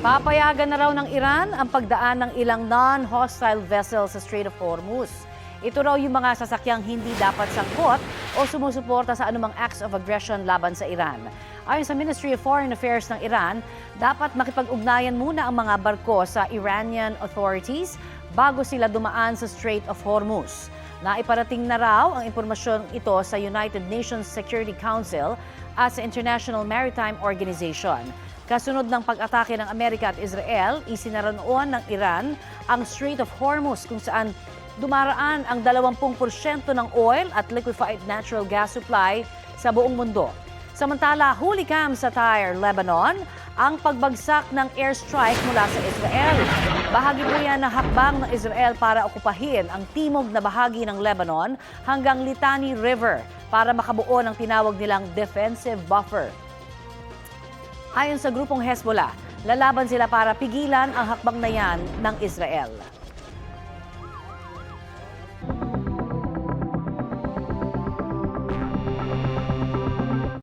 Papayagan na raw ng Iran ang pagdaan ng ilang non-hostile vessels sa Strait of Hormuz. Ito raw yung mga sasakyang hindi dapat sangkot o sumusuporta sa anumang acts of aggression laban sa Iran. Ayon sa Ministry of Foreign Affairs ng Iran, dapat makipag-ugnayan muna ang mga barko sa Iranian authorities bago sila dumaan sa Strait of Hormuz. Naiparating na raw ang impormasyon ito sa United Nations Security Council at sa International Maritime Organization. Kasunod ng pag-atake ng Amerika at Israel, isinara noon ng Iran ang Strait of Hormuz kung saan dumaraan ang 20% ng oil at liquefied natural gas supply sa buong mundo. Samantala, hulikam sa Tyre, Lebanon, ang pagbagsak ng airstrike mula sa Israel. Bahagi po yan ng hakbang ng Israel para okupahin ang timog na bahagi ng Lebanon hanggang Litani River para makabuo ng tinawag nilang defensive buffer. Ayon sa grupong Hezbollah, lalaban sila para pigilan ang hakbang na yan ng Israel.